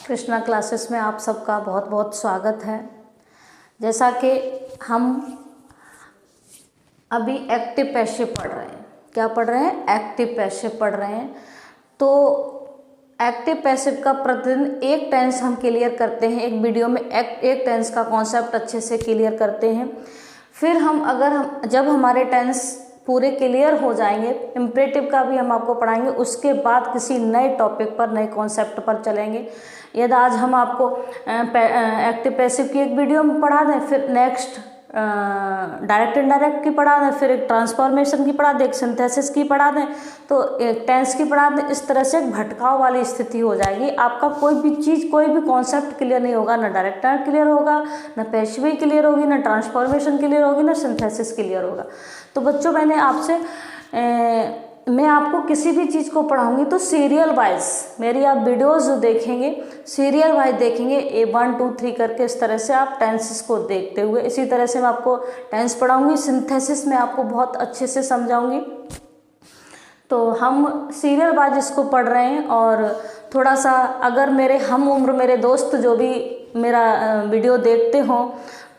Krishna classes में आप सबका बहुत बहुत स्वागत है। जैसा कि हम अभी एक्टिव पैसिव पढ़ रहे हैं। क्या पढ़ रहे हैं? एक्टिव पैसिव पढ़ रहे हैं। तो एक्टिव पैसिव का प्रतिदिन एक टेंस हम क्लियर करते हैं। एक वीडियो में एक टेंस का कॉन्सेप्ट अच्छे से क्लियर करते हैं। फिर जब हमारे टेंस पूरे क्लियर हो जाएंगे, इम्परेटिव का भी हम आपको पढ़ाएंगे। उसके बाद किसी नए टॉपिक पर, नए कॉन्सेप्ट पर चलेंगे। यदि आज हम आपको एक्टिव पैसिव की एक वीडियो में पढ़ा दें, फिर नेक्स्ट डायरेक्ट इनडायरेक्ट की पढ़ा दें, फिर एक ट्रांसफॉर्मेशन की पढ़ा दें, एक सिंथेसिस की पढ़ा दें, तो एक टेंस की पढ़ा दें। इस तरह से एक भटकाव वाली स्थिति हो जाएगी। आपका कोई भी चीज़, कोई भी कॉन्सेप्ट क्लियर नहीं होगा। ना डायरेक्ट क्लियर होगा, ना पैसिव क्लियर होगी, ना ट्रांसफॉर्मेशन क्लियर होगी, ना सिंथेसिस क्लियर होगा। तो बच्चों, मैं आपको किसी भी चीज़ को पढ़ाऊंगी तो सीरियल वाइज मेरी आप वीडियोस जो देखेंगे, सीरियल वाइज देखेंगे, A1 2 3 करके। इस तरह से आप टेंसेस को देखते हुए, इसी तरह से मैं आपको टेंस पढ़ाऊंगी। सिंथेसिस में आपको बहुत अच्छे से समझाऊंगी। तो हम सीरियल वाइज इसको पढ़ रहे हैं। और थोड़ा सा अगर मेरे हम उम्र मेरे दोस्त जो भी मेरा वीडियो देखते हों,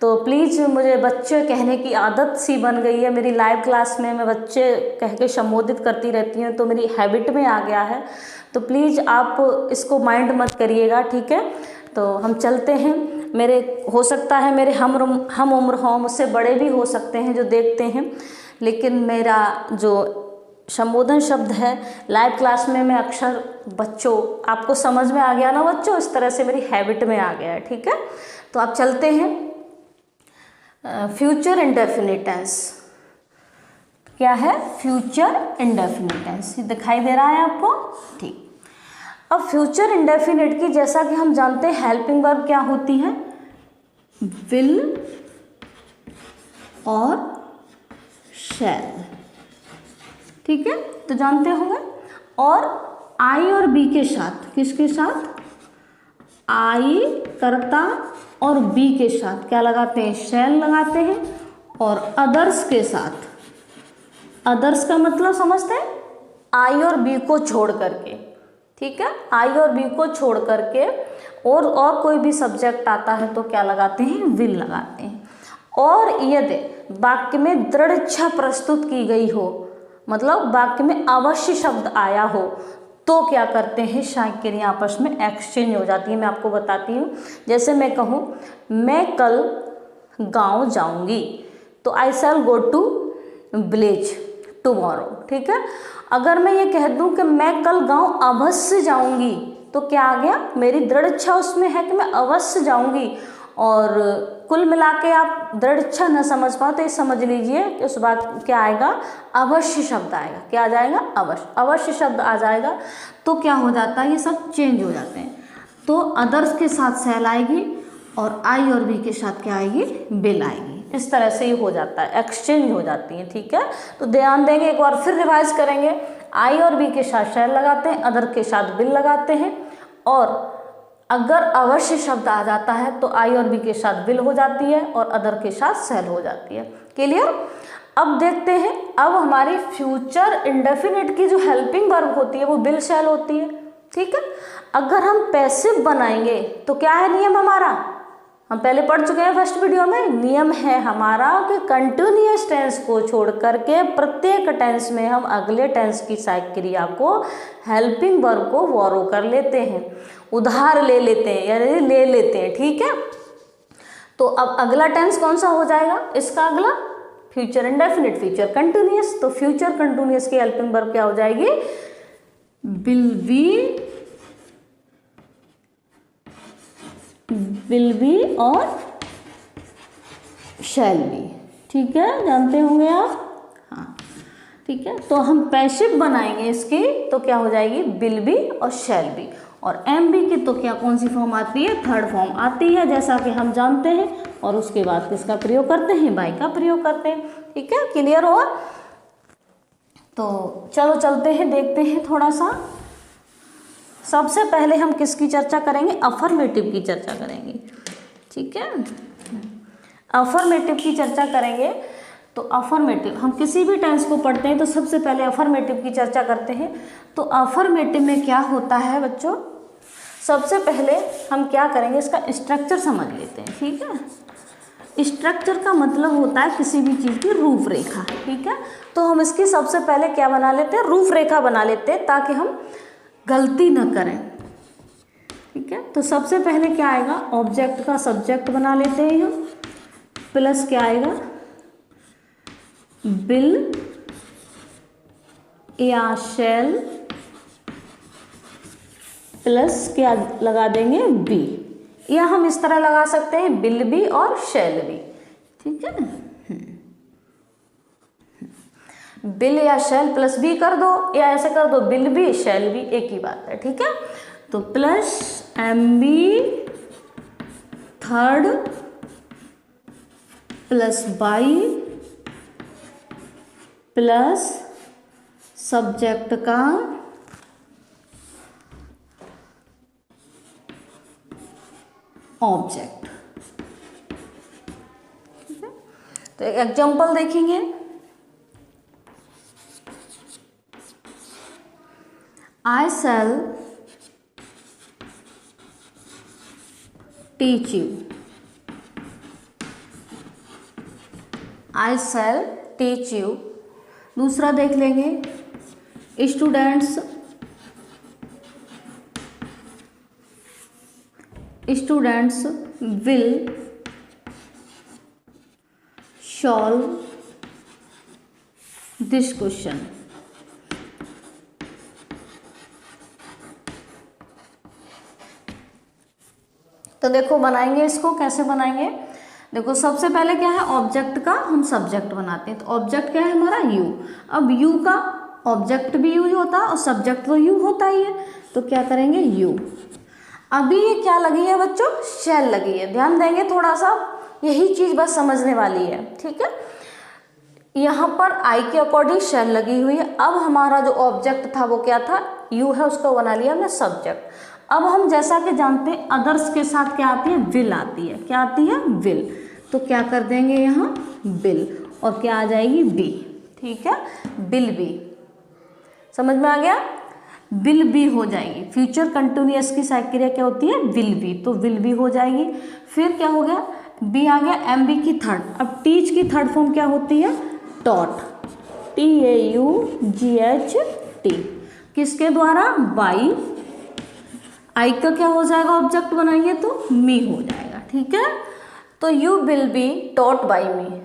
तो प्लीज़, मुझे बच्चे कहने की आदत सी बन गई है। मेरी लाइव क्लास में मैं बच्चे कह के संबोधित करती रहती हूँ, तो मेरी हैबिट में आ गया है। तो प्लीज़ आप इसको माइंड मत करिएगा, ठीक है? तो हम चलते हैं। हो सकता है मेरे हम उम्र हों, मुझसे बड़े भी हो सकते हैं जो देखते हैं, लेकिन मेरा जो संबोधन शब्द है लाइव क्लास में मैं अक्सर बच्चों, आपको समझ में आ गया ना बच्चों? इस तरह से मेरी हैबिट में आ गया है, ठीक है? तो आप चलते हैं। फ्यूचर इंडेफिनिट टेंस क्या है? फ्यूचर इंडेफिनिट टेंस दिखाई दे रहा है आपको? ठीक। अब फ्यूचर इंडेफिनिट की, जैसा कि हम जानते हैं, हेल्पिंग वर्ब क्या होती है? विल और शैल, ठीक है? तो जानते होंगे। और आई और बी के साथ, किसके साथ? आई कर्ता और बी के साथ क्या लगाते हैं? शैल लगाते हैं। और अदर्स के साथ, अदर्स का मतलब समझते हैं? आई और बी को छोड़ करके, ठीक है? आई और बी को छोड़ करके और कोई भी सब्जेक्ट आता है तो क्या लगाते हैं? विल लगाते हैं। और यदि वाक्य में दृढ़ इच्छा प्रस्तुत की गई हो, मतलब वाक्य में अवश्य शब्द आया हो, तो क्या करते हैं? शायद क्रिया आपस में एक्सचेंज हो जाती है। मैं आपको बताती हूँ। जैसे मैं कहूँ, मैं कल गांव जाऊंगी, तो आई शैल गो टू विलेज टुमारो, ठीक है? अगर मैं ये कह दूं कि मैं कल गांव अवश्य जाऊंगी, तो क्या आ गया? मेरी दृढ़ इच्छा उसमें है कि मैं अवश्य जाऊंगी। और कुल मिला के आप दृढ़ इच्छा न समझ पाओ तो ये समझ लीजिए कि उस बात क्या आएगा? अवश्य शब्द आएगा। क्या आ जाएगा? अवश्य शब्द आ जाएगा। तो क्या हो जाता है? ये सब चेंज हो जाते हैं। तो अदर्स के साथ शैल आएगी और आई और बी के साथ क्या आएगी? विल आएगी। इस तरह से ही हो जाता है, एक्सचेंज हो जाती है, ठीक है? तो ध्यान देंगे, एक बार फिर रिवाइज करेंगे। आई और बी के साथ शैल लगाते हैं, अदर के साथ विल लगाते हैं। और अगर अवश्य शब्द आ जाता है तो आई और बी के साथ विल हो जाती है और अदर के साथ शैल हो जाती है। क्लियर? अब देखते हैं। अब हमारी फ्यूचर इंडेफिनिट की जो हेल्पिंग वर्ब होती है वो विल शैल होती है, ठीक है? अगर हम पैसिव बनाएंगे तो क्या है नियम हमारा? हम पहले पढ़ चुके हैं फर्स्ट वीडियो में। नियम है हमारा कि कंटिन्यूअस टेंस को छोड़ करके प्रत्येक टेंस में हम अगले टेंस की सहायक क्रिया को, हेल्पिंग वर्ब को बोरो कर लेते हैं, उधार ले लेते हैं, यानी ले लेते हैं, ठीक है? तो अब अगला टेंस कौन सा हो जाएगा इसका? अगला फ्यूचर इंडेफिनिट, फ्यूचर कंटिन्यूअस। तो फ्यूचर कंटिन्यूअस की हेल्पिंग वर्ब क्या हो जाएगी? विल बी और शैल बी, ठीक है? जानते होंगे आप, हाँ, ठीक है? तो हम पैसिव बनाएंगे इसकी, तो क्या हो जाएगी? विल बी और शैल बी। और एम बी की तो क्या, कौन सी फॉर्म आती है? थर्ड फॉर्म आती है, जैसा कि हम जानते हैं। और उसके बाद किसका प्रयोग करते हैं? बाई का प्रयोग करते हैं, ठीक है? क्लियर हुआ? तो चलो चलते हैं, देखते हैं थोड़ा सा। सबसे पहले हम किसकी चर्चा करेंगे? अफर्मेटिव की चर्चा करेंगे, ठीक है? अफर्मेटिव की चर्चा करेंगे। तो अफर्मेटिव, हम किसी भी टेंस को पढ़ते हैं तो सबसे पहले अफर्मेटिव की चर्चा करते हैं। तो अफर्मेटिव में क्या होता है बच्चों? सबसे पहले हम क्या करेंगे, इसका स्ट्रक्चर समझ लेते हैं। ठीक है, स्ट्रक्चर का मतलब होता है किसी भी चीज़ की रूपरेखा। ठीक है, तो हम इसकी सबसे पहले क्या बना लेते हैं, रूपरेखा बना लेते हैं ताकि हम गलती न करें। ठीक है, तो सबसे पहले क्या आएगा, ऑब्जेक्ट का सब्जेक्ट बना लेते हैं हम, प्लस क्या आएगा, बिल या शेल, प्लस क्या लगा देंगे, बी, या हम इस तरह लगा सकते हैं बिल बी और शेल बी। ठीक है, बिल या शेल प्लस बी कर दो, या ऐसे कर दो बिल बी शेल बी, एक ही बात है। ठीक है, तो plus M B third plus by plus subject का ऑब्जेक्ट। ठीक है, तो एक एग्जांपल देखेंगे। I shall teach you. I shall teach you. दूसरा देख लेंगे, students will solve this question. तो देखो बनाएंगे इसको, कैसे बनाएंगे, देखो सबसे पहले क्या है, ऑब्जेक्ट का हम सब्जेक्ट बनाते हैं। तो ऑब्जेक्ट क्या है हमारा, यू। अब यू का ऑब्जेक्ट भी यू ही होता है और सब्जेक्ट तो यू होता ही है, तो क्या करेंगे, यू। अभी ये क्या लगी है बच्चों, शेल लगी है, ध्यान देंगे थोड़ा सा, यही चीज़ बस समझने वाली है। ठीक है, यहाँ पर आई के अकॉर्डिंग शेल लगी हुई है। अब हमारा जो ऑब्जेक्ट था वो क्या था, यू है, उसको बना लिया हमने सब्जेक्ट। अब हम जैसा कि जानते हैं अदर्स के साथ क्या आती है, विल आती है। क्या आती है, विल। तो क्या कर देंगे यहाँ, बिल, और क्या आ जाएगी, बी। ठीक है, बिल बी, समझ में आ गया, विल बी हो जाएगी। फ्यूचर कंटिन्यूअस की सहायक क्रिया क्या होती है, विल बी, तो विल बी हो जाएगी। फिर क्या हो गया, बी आ गया, एम बी की थर्ड। अब टीच की थर्ड फॉर्म क्या होती है, टॉट, TAUGHT, किसके द्वारा, बाई। आई का क्या हो जाएगा, ऑब्जेक्ट बनाएंगे तो मी हो जाएगा। ठीक है, तो you will be taught by me,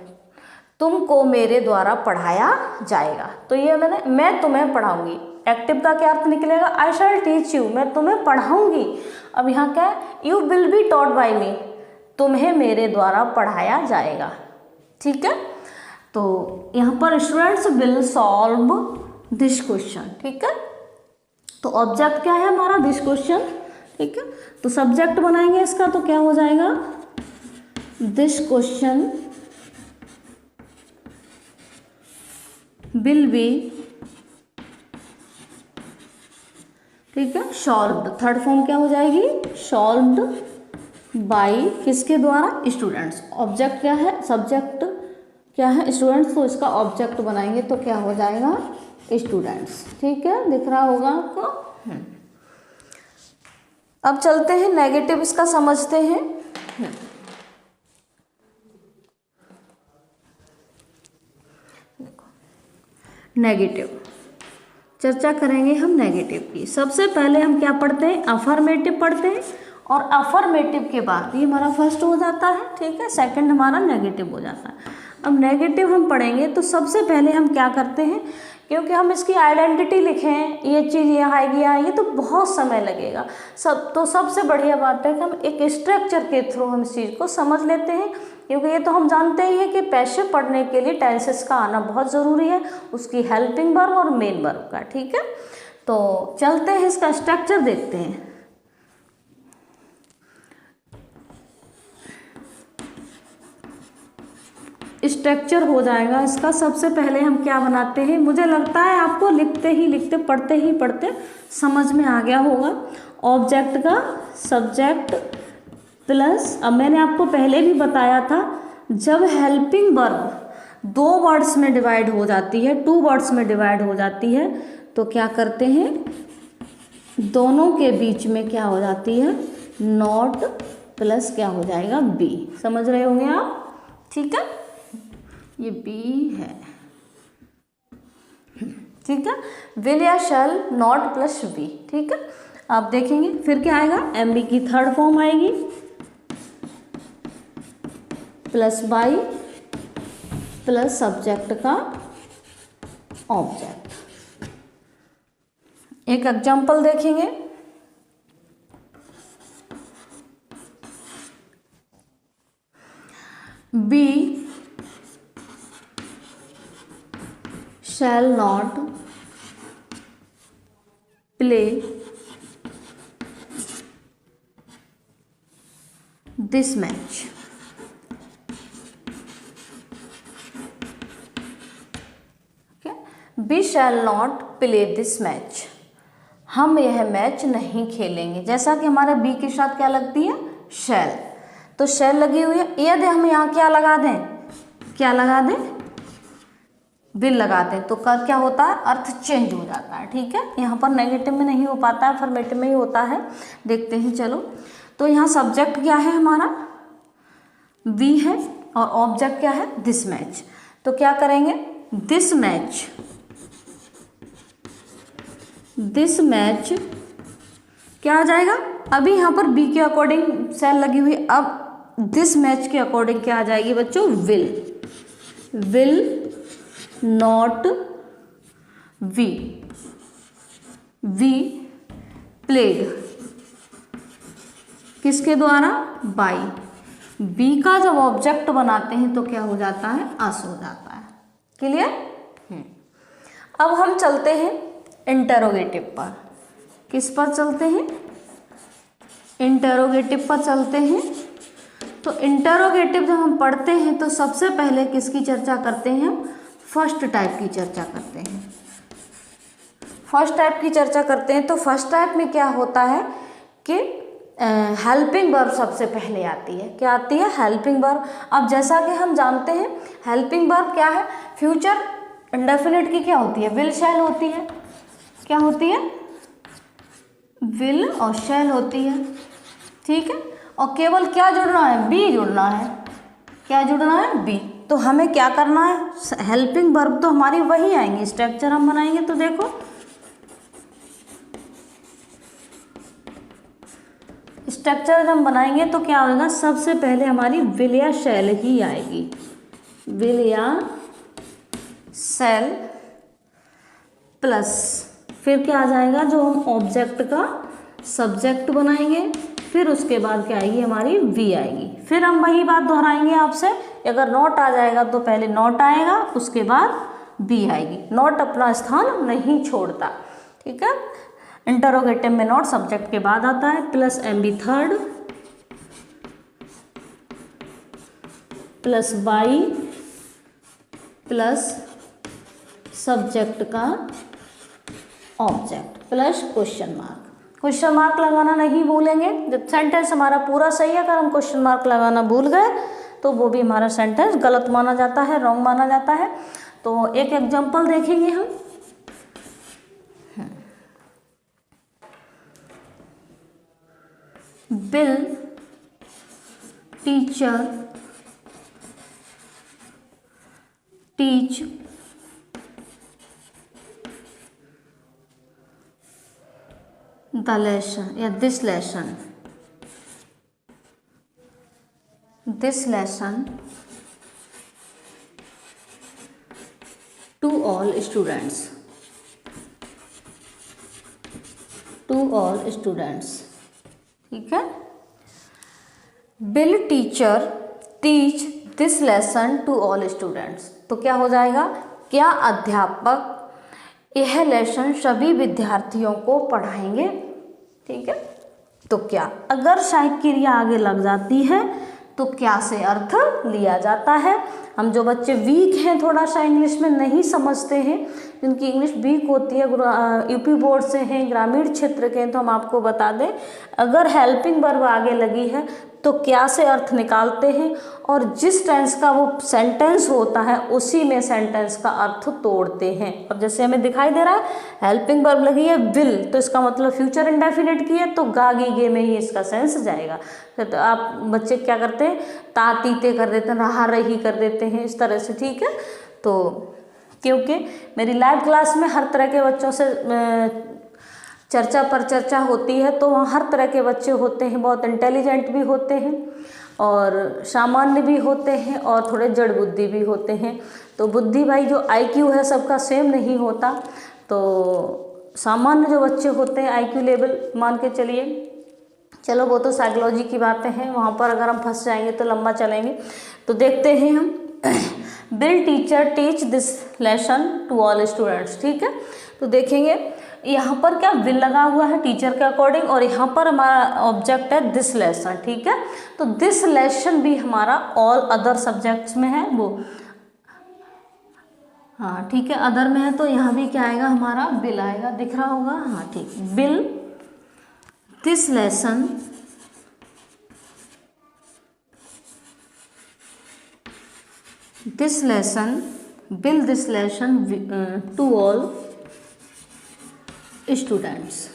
तुमको मेरे द्वारा पढ़ाया जाएगा। तो ये मैं तुम्हें पढ़ाऊंगी, एक्टिव का क्या अर्थ निकलेगा, आई शैल टीच यू, मैं तुम्हें पढ़ाऊंगी। अब यहाँ क्या है, you will be taught by me, तुम्हें मेरे द्वारा पढ़ाया जाएगा। ठीक है, तो यहाँ पर students will solve this question. ठीक है, तो ऑब्जेक्ट क्या है हमारा, दिस क्वेश्चन। ठीक है, तो सब्जेक्ट बनाएंगे इसका, तो क्या हो जाएगा, दिस क्वेश्चन विल बी, ठीक है, सॉल्व्ड। थर्ड फॉर्म क्या हो जाएगी, सॉल्व्ड बाय किसके द्वारा, स्टूडेंट्स। ऑब्जेक्ट क्या है, सब्जेक्ट क्या है, स्टूडेंट्स, तो इसका ऑब्जेक्ट बनाएंगे तो क्या हो जाएगा, स्टूडेंट्स। ठीक है, दिख रहा होगा आपको। अब चलते हैं नेगेटिव इसका समझते हैं। नेगेटिव चर्चा करेंगे हम नेगेटिव की। सबसे पहले हम क्या पढ़ते हैं, अफर्मेटिव पढ़ते हैं, और अफर्मेटिव के बाद ये हमारा फर्स्ट हो जाता है। ठीक है, सेकंड हमारा नेगेटिव हो जाता है। अब नेगेटिव हम पढ़ेंगे तो सबसे पहले हम क्या करते हैं, क्योंकि हम इसकी आइडेंटिटी लिखें, ये चीज़ यहाँ आएगी आएगी तो बहुत समय लगेगा। सबसे बढ़िया बात है कि हम एक स्ट्रक्चर के थ्रू हम इस चीज़ को समझ लेते हैं, क्योंकि ये तो हम जानते ही हैं कि पैसिव पढ़ने के लिए टेंसेस का आना बहुत ज़रूरी है, उसकी हेल्पिंग वर्ब और मेन वर्ब का। ठीक है, तो चलते हैं इसका स्ट्रक्चर देखते हैं। स्ट्रक्चर हो जाएगा इसका। सबसे पहले हम क्या बनाते हैं, मुझे लगता है आपको लिखते ही लिखते पढ़ते ही पढ़ते समझ में आ गया होगा। ऑब्जेक्ट का सब्जेक्ट प्लस, अब मैंने आपको पहले भी बताया था, जब हेल्पिंग वर्ब 2 वर्ड्स में डिवाइड हो जाती है, 2 वर्ड्स में डिवाइड हो जाती है, तो क्या करते हैं, दोनों के बीच में क्या हो जाती है, नॉट प्लस क्या हो जाएगा, बी। समझ रहे होंगे आप, ठीक है, ये बी है, ठीक है। विल या शैल नॉट प्लस बी, ठीक है। आप देखेंगे फिर क्या आएगा, एम बी की थर्ड फॉर्म आएगी, प्लस बाई प्लस सब्जेक्ट का ऑब्जेक्ट। एक एग्जाम्पल देखेंगे, we shall not play this match. We shall not play this match, हम यह मैच नहीं खेलेंगे। जैसा कि हमारे बी के साथ क्या लगती है, शैल, तो शैल लगी हुई है। यदि हम यहाँ क्या लगा दें, क्या लगा दें, विल लगा दें, तो क्या होता है, अर्थ चेंज हो जाता है, ठीक है। यहाँ पर नेगेटिव में नहीं हो पाता है, अफर्मेटिव में ही होता है। देखते हैं, चलो। तो यहाँ सब्जेक्ट क्या है हमारा, वी है, और ऑब्जेक्ट क्या है, दिस मैच। तो क्या करेंगे, दिस मैच, दिस मैच क्या आ जाएगा, अभी यहाँ पर बी के अकॉर्डिंग शैल लगी हुई, अब दिस मैच के अकॉर्डिंग क्या आ जाएगी बच्चों, will, will not be, be played किसके द्वारा, बाई। बी का जब ऑब्जेक्ट बनाते हैं तो क्या हो जाता है, अस हो जाता है। क्लियर। अब हम चलते हैं इंटरोगेटिव पर। किस पर चलते हैं, इंटरोगेटिव पर चलते हैं। तो इंटरोगेटिव जब हम पढ़ते हैं तो सबसे पहले किसकी चर्चा करते हैं, फर्स्ट टाइप की चर्चा करते हैं। फर्स्ट टाइप की चर्चा करते हैं तो फर्स्ट टाइप में क्या होता है कि हेल्पिंग वर्ब सबसे पहले आती है। क्या आती है, हेल्पिंग वर्ब। अब जैसा कि हम जानते हैं हेल्पिंग वर्ब क्या है, फ्यूचर इंडेफिनिट की क्या होती है, विल शैल होती है। क्या होती है, विल और शैल होती है, ठीक है। और केवल क्या जुड़ना है, बी जुड़ना है। क्या जुड़ना है, बी। तो हमें क्या करना है, हेल्पिंग वर्ब तो हमारी वही आएंगी। स्ट्रक्चर हम बनाएंगे तो देखो, स्ट्रक्चर हम बनाएंगे तो क्या होगा, सबसे पहले हमारी विल या शैल ही आएगी, विल या शैल प्लस फिर क्या आ जाएगा, जो हम ऑब्जेक्ट का सब्जेक्ट बनाएंगे, फिर उसके बाद क्या आएगी हमारी, वी आएगी। फिर हम वही बात दोहराएंगे आपसे, अगर नॉट आ जाएगा तो पहले नॉट आएगा, उसके बाद बी आएगी। नॉट अपना स्थान नहीं छोड़ता, ठीक है। इंटरोगेटिव में नॉट सब्जेक्ट के बाद आता है, plus M B third, plus by plus subject का object plus question mark. Question mark लगाना नहीं भूलेंगे। जब सेंटेंस हमारा पूरा सही है, अगर हम क्वेश्चन मार्क लगाना भूल गए तो वो भी हमारा सेंटेंस गलत माना जाता है, रॉन्ग माना जाता है। तो एक एग्जांपल देखेंगे हम। Bill teacher teach the lesson या this lesson to all students, ठीक है। Bill teacher teach this lesson to all students, तो क्या हो जाएगा, क्या अध्यापक यह लेसन सभी विद्यार्थियों को पढ़ाएंगे, ठीक है। तो क्या, अगर सहायक क्रिया आगे लग जाती है तो क्या से अर्थ लिया जाता है। हम जो बच्चे वीक हैं, थोड़ा सा इंग्लिश में नहीं समझते हैं, जिनकी इंग्लिश वीक होती है, यूपी बोर्ड से हैं, ग्रामीण क्षेत्र के हैं, तो हम आपको बता दें, अगर हेल्पिंग वर्ब आगे लगी है तो क्या से अर्थ निकालते हैं और जिस टेंस का वो सेंटेंस होता है उसी में सेंटेंस का अर्थ तोड़ते हैं। अब जैसे हमें दिखाई दे रहा है हेल्पिंग वर्ब लगी है विल, तो इसका मतलब फ्यूचर इंडेफिनिट की है, तो गा गी गे में ही इसका सेंस जाएगा। तो आप बच्चे क्या करते हैं, ता तीते कर देते हैं, रहा रही कर देते हैं, इस तरह से, ठीक है। तो क्योंकि मेरी लाइव क्लास में हर तरह के बच्चों से चर्चा पर चर्चा होती है, तो वहाँ हर तरह के बच्चे होते हैं, बहुत इंटेलिजेंट भी होते हैं और सामान्य भी होते हैं और थोड़े जड़ बुद्धि भी होते हैं। तो बुद्धि भाई जो IQ है सबका सेम नहीं होता, तो सामान्य जो बच्चे होते हैं IQ लेवल मान के चलिए, चलो वो तो साइकोलॉजी की बातें हैं, वहाँ पर अगर हम फंस जाएंगे तो लंबा चलेंगे। तो देखते हैं हम will teacher teach this lesson to all students, ठीक है। तो देखेंगे यहाँ पर क्या विल लगा हुआ है टीचर के अकॉर्डिंग और यहाँ पर हमारा ऑब्जेक्ट है दिस लेसन, ठीक है। तो दिस लेसन भी हमारा ऑल अदर सब्जेक्ट्स में है, वो हाँ ठीक है, अदर में है, तो यहाँ भी क्या आएगा हमारा विल आएगा, दिख रहा होगा, हाँ ठीक, will this lesson will this lesson to all students,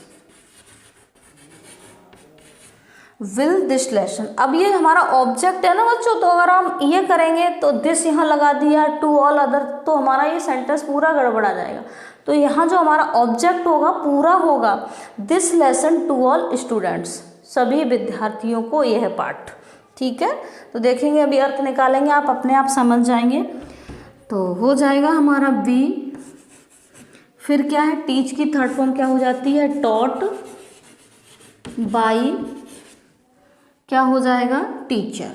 will this lesson। अब ये हमारा ऑब्जेक्ट है ना बच्चों, तो अगर हम ये करेंगे तो दिस यहाँ लगा दिया, टू ऑल अदर, तो हमारा ये सेंटेंस पूरा गड़बड़ा जाएगा। तो यहाँ जो हमारा ऑब्जेक्ट होगा पूरा होगा this lesson to all students, सभी विद्यार्थियों को यह पाठ, ठीक है। तो देखेंगे अभी अर्थ निकालेंगे, आप अपने आप समझ जाएंगे। तो हो जाएगा हमारा बी, फिर क्या है टीच की थर्ड फॉर्म क्या हो जाती है टॉट, बाई क्या हो जाएगा टीचर,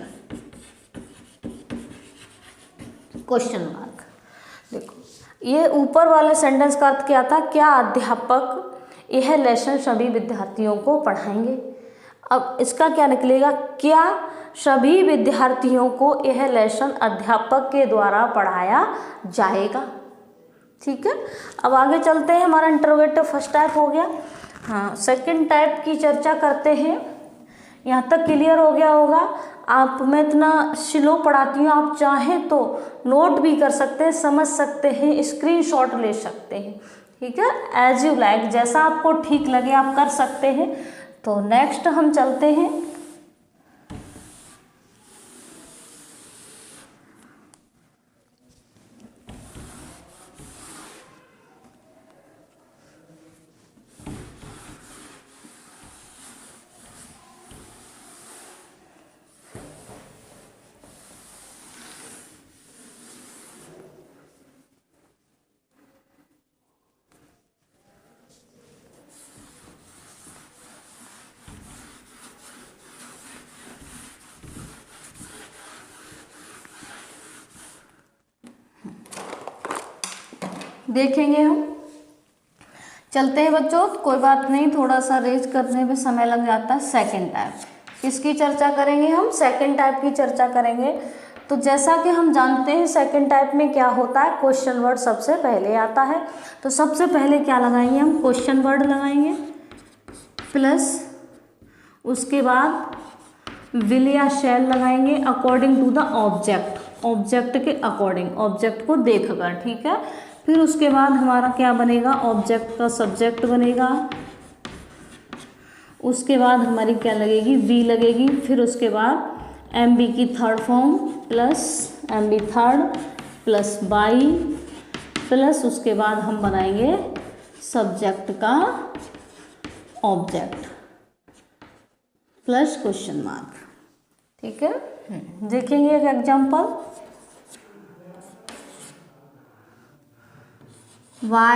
क्वेश्चन मार्क। देखो ये ऊपर वाले सेंटेंस का अर्थ क्या था, क्या अध्यापक यह लेसन सभी विद्यार्थियों को पढ़ाएंगे। अब इसका क्या निकलेगा, क्या सभी विद्यार्थियों को यह लेसन अध्यापक के द्वारा पढ़ाया जाएगा, ठीक है। अब आगे चलते हैं, हमारा इंटरोगेटिव फर्स्ट टाइप हो गया। हाँ सेकंड टाइप की चर्चा करते हैं। यहाँ तक क्लियर हो गया होगा। आप मैं इतना स्लो पढ़ाती हूँ, आप चाहें तो नोट भी कर सकते हैं, समझ सकते हैं, स्क्रीनशॉट ले सकते हैं, ठीक है। एज यू लाइक, जैसा आपको ठीक लगे आप कर सकते हैं। तो नेक्स्ट हम चलते हैं देखेंगे हम, चलते हैं बच्चों, कोई बात नहीं, थोड़ा सा रेज करने में समय लग जाता है। सेकंड टाइप किसकी चर्चा करेंगे हम, सेकंड टाइप की चर्चा करेंगे। तो जैसा कि हम जानते हैं सेकंड टाइप में क्या होता है, क्वेश्चन वर्ड सबसे पहले आता है। तो सबसे पहले क्या लगाएंगे हम, क्वेश्चन वर्ड लगाएंगे, प्लस उसके बाद विल या शैल लगाएंगे according to the object, object के अकॉर्डिंग, ऑब्जेक्ट को देखकर, ठीक है। फिर उसके बाद हमारा क्या बनेगा, ऑब्जेक्ट का सब्जेक्ट बनेगा, उसके बाद हमारी क्या लगेगी, वी लगेगी। फिर उसके बाद एम बी की third form plus M B third plus by plus उसके बाद हम बनाएंगे सब्जेक्ट का ऑब्जेक्ट प्लस क्वेश्चन मार्क, ठीक है। देखेंगे एक example, Why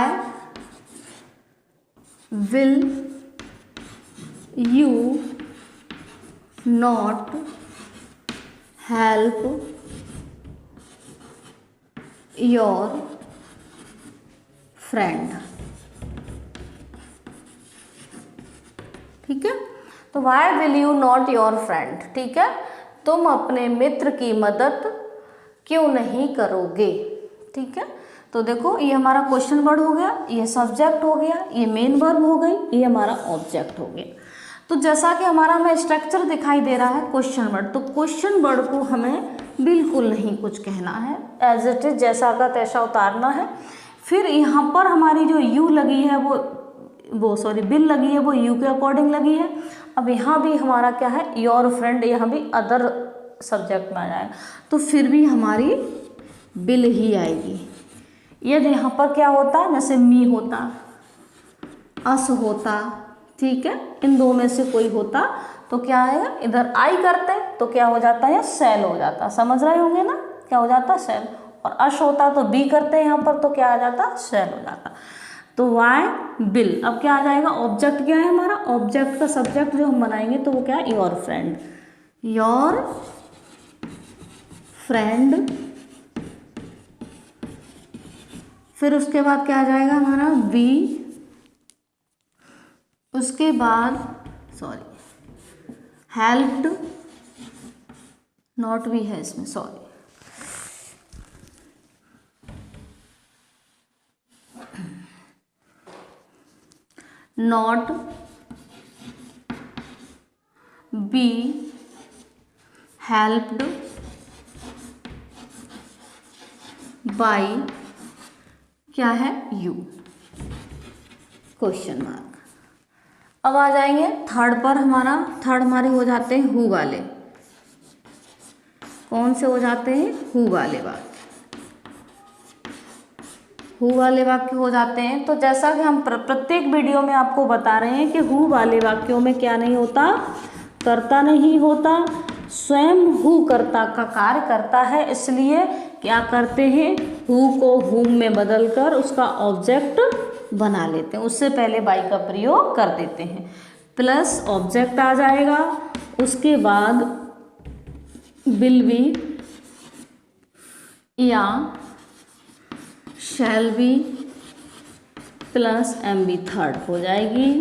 will you not help your friend, ठीक है। तो why will you not your friend, ठीक है, तुम अपने मित्र की मदद क्यों नहीं करोगे, ठीक है। तो देखो ये हमारा क्वेश्चन वर्ड हो गया, ये सब्जेक्ट हो गया, ये मेन वर्ब हो गई, ये हमारा ऑब्जेक्ट हो गया। तो जैसा कि हमारा हमें स्ट्रक्चर दिखाई दे रहा है क्वेश्चन वर्ड, तो क्वेश्चन वर्ड को हमें बिल्कुल नहीं कुछ कहना है, एज इट इज जैसा का तैसा उतारना है। फिर यहाँ पर हमारी जो यू लगी है वो सॉरी बिल लगी है वो यू के अकॉर्डिंग लगी है। अब यहाँ भी हमारा क्या है, योर फ्रेंड, यहाँ भी अदर सब्जेक्ट में आ जाएगा, तो फिर भी हमारी बिल ही आएगी। यदि यहाँ पर क्या होता, जैसे मी होता, अस होता, ठीक है, इन दो में से कोई होता तो क्या आएगा, इधर आई करते तो क्या हो जाता है, सेल हो जाता, समझ रहे होंगे ना, क्या हो जाता, सेल। और अश होता तो बी करते हैं यहाँ पर तो क्या आ जाता, सेल हो जाता। तो वाई बिल। अब क्या आ जाएगा, ऑब्जेक्ट क्या है हमारा, ऑब्जेक्ट का सब्जेक्ट जो हम बनाएंगे तो वो क्या है, योर फ्रेंड, योर फ्रेंड। फिर उसके बाद क्या आ जाएगा हमारा, वी, उसके बाद सॉरी हेल्प्ड, नॉट वी है इसमें, sorry, not be helped bye क्या है, यू, क्वेश्चन मार्क। अब आ जाएंगे थर्ड पर, थर्ड हमारे हो जाते हैं हु वाले। कौन से हो जाते हैं, हु वाले वाक्य, हु वाले वाक्य हो जाते हैं। तो जैसा कि हम प्रत्येक वीडियो में आपको बता रहे हैं कि हु वाले वाक्यों में क्या नहीं होता, कर्ता नहीं होता, स्वयं हु कर्ता का कार्य करता है, इसलिए क्या करते हैं, हु को हुम में बदलकर उसका ऑब्जेक्ट बना लेते हैं, उससे पहले बाई का प्रयोग कर देते हैं, प्लस ऑब्जेक्ट आ जाएगा, उसके बाद विल बी या shall be plus M B third हो जाएगी,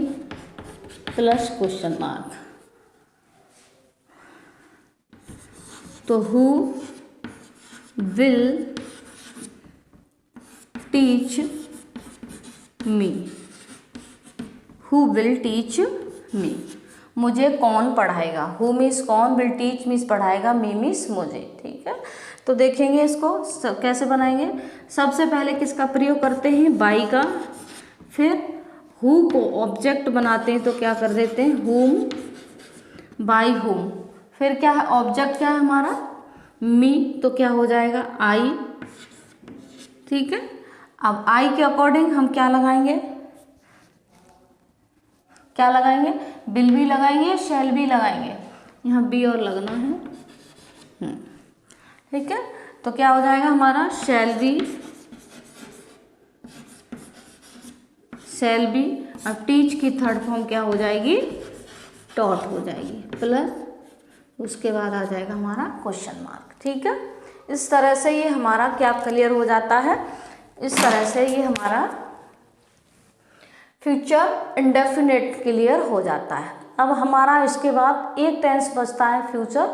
प्लस क्वेश्चन मार्क। तो who will teach me, who will teach me, मुझे कौन पढ़ाएगा, हु मीन्स कौन, विल टीच मीन्स पढ़ाएगा, मी मीन्स मुझे, ठीक है। तो देखेंगे इसको कैसे बनाएंगे। सबसे पहले किसका प्रयोग करते हैं, बाई का, फिर हु को ऑब्जेक्ट बनाते हैं तो क्या कर देते हैं, हुम, बाई हुम, फिर क्या है ऑब्जेक्ट, क्या है हमारा मी, तो क्या हो जाएगा आई, ठीक है। अब आई के अकॉर्डिंग हम क्या लगाएंगे, क्या लगाएंगे, विल भी लगाएंगे, शैल भी लगाएंगे, यहाँ बी और लगना है, ठीक है। तो क्या हो जाएगा हमारा, शैल बी, शैल बी। अब टीच की थर्ड फॉर्म क्या हो जाएगी, टॉट हो जाएगी, प्लस उसके बाद आ जाएगा हमारा क्वेश्चन मार्क, ठीक है। इस तरह से ये हमारा क्या क्लियर हो जाता है, इस तरह से ये हमारा फ्यूचर इंडेफिनिट क्लियर हो जाता है। अब हमारा इसके बाद एक टेंस बचता है फ्यूचर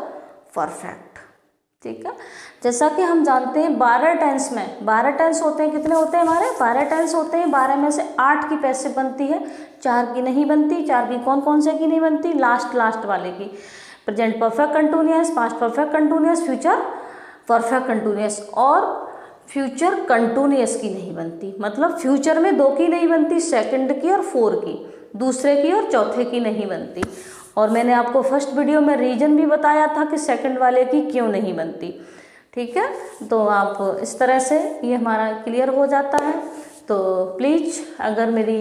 परफेक्ट, ठीक है। जैसा कि हम जानते हैं 12 टेंस में 12 टेंस होते हैं, कितने होते हैं हमारे, 12 टेंस होते हैं, 12 में से 8 की पैसिव बनती है, 4 की नहीं बनती। 4 की कौन कौन से की नहीं बनती, लास्ट वाले की, present perfect continuous, past perfect continuous, future perfect continuous और फ्यूचर कंटिन्यूअस की नहीं बनती। मतलब फ्यूचर में 2 की नहीं बनती, सेकंड की और 4 की, दूसरे की और चौथे की नहीं बनती। और मैंने आपको फर्स्ट वीडियो में रीजन भी बताया था कि सेकंड वाले की क्यों नहीं बनती, ठीक है। तो आप इस तरह से ये हमारा क्लियर हो जाता है। तो प्लीज़ अगर मेरी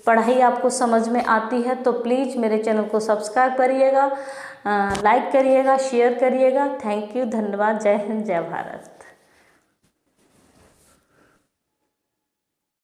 पढ़ाई आपको समझ में आती है तो प्लीज़ मेरे चैनल को सब्सक्राइब करिएगा, लाइक करिएगा, शेयर करिएगा। थैंक यू, धन्यवाद, जय हिंद, जय भारत।